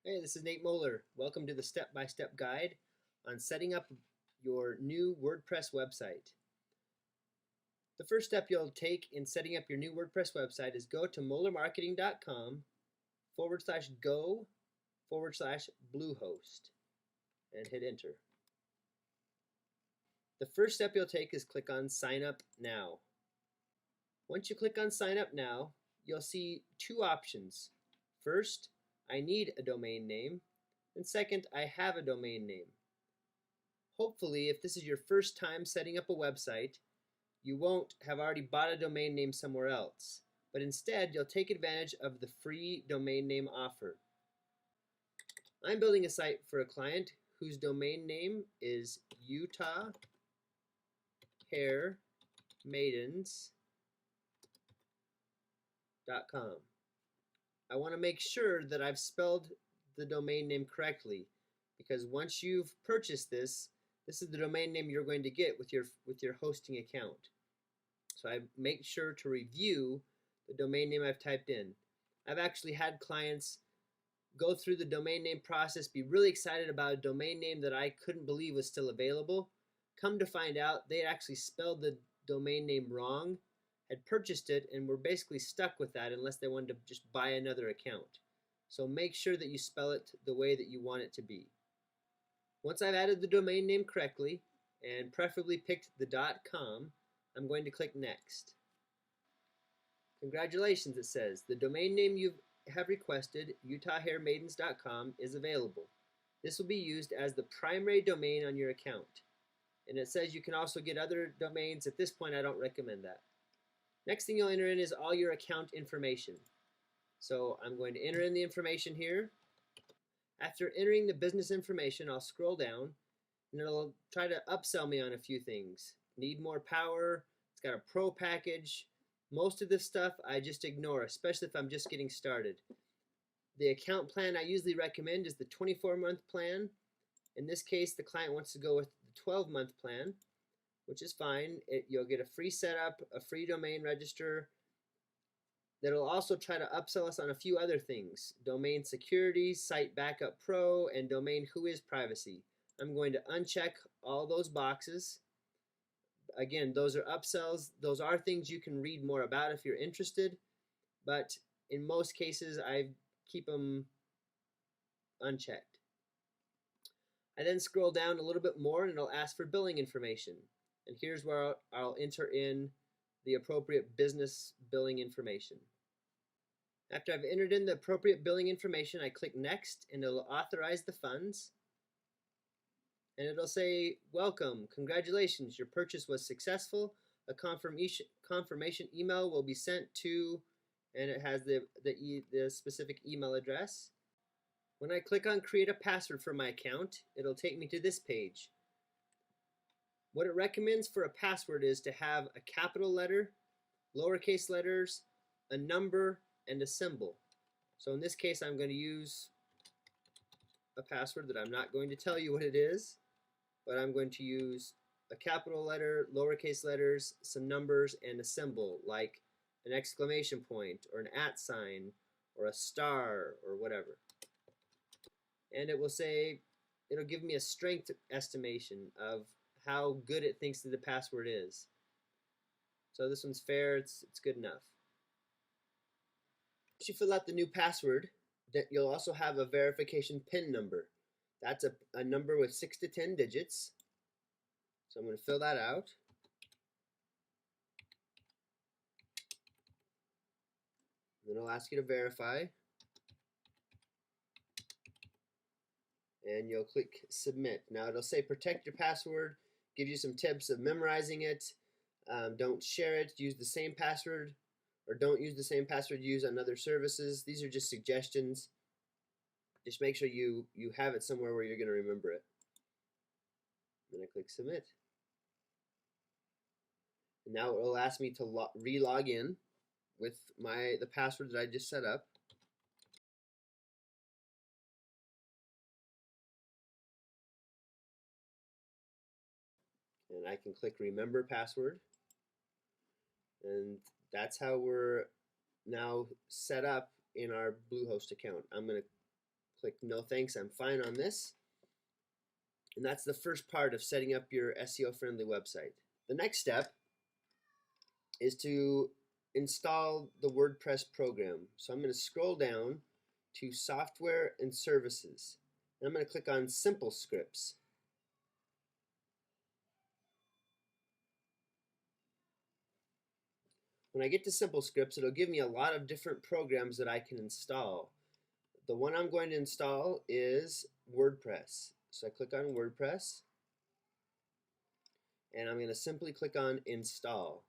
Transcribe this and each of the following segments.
Hey, this is Nate Moeller. Welcome to the step-by-step guide on setting up your new WordPress website. The first step you'll take in setting up your new WordPress website is go to moellermarketing.com/go/Bluehost and hit enter. The first step you'll take is click on Sign Up Now. Once you click on Sign Up Now, you'll see two options. First, I need a domain name, and second, I have a domain name. Hopefully, if this is your first time setting up a website, you won't have already bought a domain name somewhere else, but instead you'll take advantage of the free domain name offer. I'm building a site for a client whose domain name is utahhairmaidens.com. I want to make sure that I've spelled the domain name correctly, because once you've purchased this is the domain name you're going to get with your hosting account. So I make sure to review the domain name I've typed in. I've actually had clients go through the domain name process, be really excited about a domain name that I couldn't believe was still available. Come to find out, they actually spelled the domain name wrong, had purchased it, and were basically stuck with that unless they wanted to just buy another account. So make sure that you spell it the way that you want it to be. Once I've added the domain name correctly, and preferably picked the .com, I'm going to click Next. Congratulations, it says. The domain name you have requested, utahhairmaidens.com, is available. This will be used as the primary domain on your account. And it says you can also get other domains. At this point, I don't recommend that. Next thing you'll enter in is all your account information. So I'm going to enter in the information here. After entering the business information, I'll scroll down and it'll try to upsell me on a few things. Need more power, it's got a pro package. Most of this stuff I just ignore, especially if I'm just getting started. The account plan I usually recommend is the 24-month plan. In this case, the client wants to go with the 12-month plan, which is fine. You'll get a free setup, a free domain register. That'll also try to upsell us on a few other things: domain security, site backup pro, and domain whois privacy. I'm going to uncheck all those boxes. Again, those are upsells. Those are things you can read more about if you're interested, but in most cases I keep them unchecked. I then scroll down a little bit more and it'll ask for billing information. And here's where I'll enter in the appropriate business billing information. After I've entered in the appropriate billing information, I click Next and it'll authorize the funds. And it'll say, welcome, congratulations, your purchase was successful. A confirmation email will be sent to, and it has the specific email address. When I click on create a password for my account, it'll take me to this page. What it recommends for a password is to have a capital letter, lowercase letters, a number, and a symbol. So in this case, I'm going to use a password that I'm not going to tell you what it is, but I'm going to use a capital letter, lowercase letters, some numbers, and a symbol like an exclamation point or an @ sign or a star or whatever. And it will say, it'll give me a strength estimation of how good it thinks that the password is. So this one's fair, it's good enough. Once you fill out the new password, then you'll also have a verification PIN number. That's a number with 6 to 10 digits. So I'm going to fill that out. Then it'll ask you to verify. And you'll click submit. Now it'll say protect your password, give you some tips of memorizing it. Don't share it, use the same password, or don't use the same password used on other services. These are just suggestions. Just make sure you have it somewhere where you're going to remember it. Then I click submit. And now it will ask me to re-log in with the password that I just set up. And I can click remember password. And that's how we're now set up in our Bluehost account. I'm going to Click no thanks, I'm fine on this. And that's the first part of setting up your SEO friendly website. The next step is to install the WordPress program. So I'm going to scroll down to software and services. And I'm going to click on simple scripts. When I get to simple scripts, it'll give me a lot of different programs that I can install. The one I'm going to install is WordPress. So I click on WordPress and I'm going to simply click on install.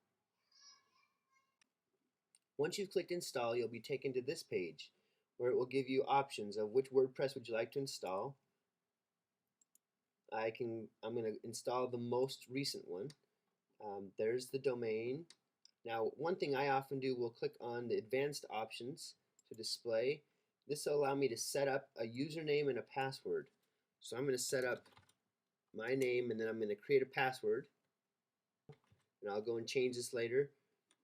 Once you've clicked install, you'll be taken to this page where it will give you options of which WordPress would you like to install. I'm going to install the most recent one. There's the domain. Now, one thing I often do will click on the advanced options to display. This will allow me to set up a username and a password. So I'm going to set up my name and then I'm going to create a password. And I'll go and change this later.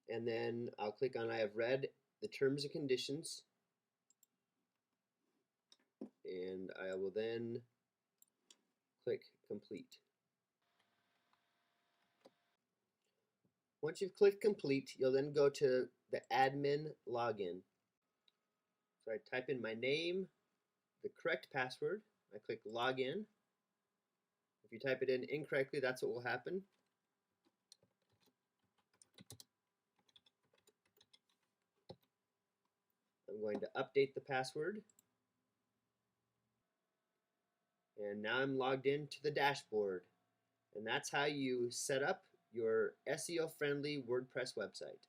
And then I'll click on I have read the terms and conditions. And I will then click complete. Once you've clicked complete, you'll then go to the admin login. So I type in my name, the correct password, I click login. If you type it in incorrectly, that's what will happen. I'm going to update the password. And now I'm logged into the dashboard. And that's how you set up your SEO-friendly WordPress website.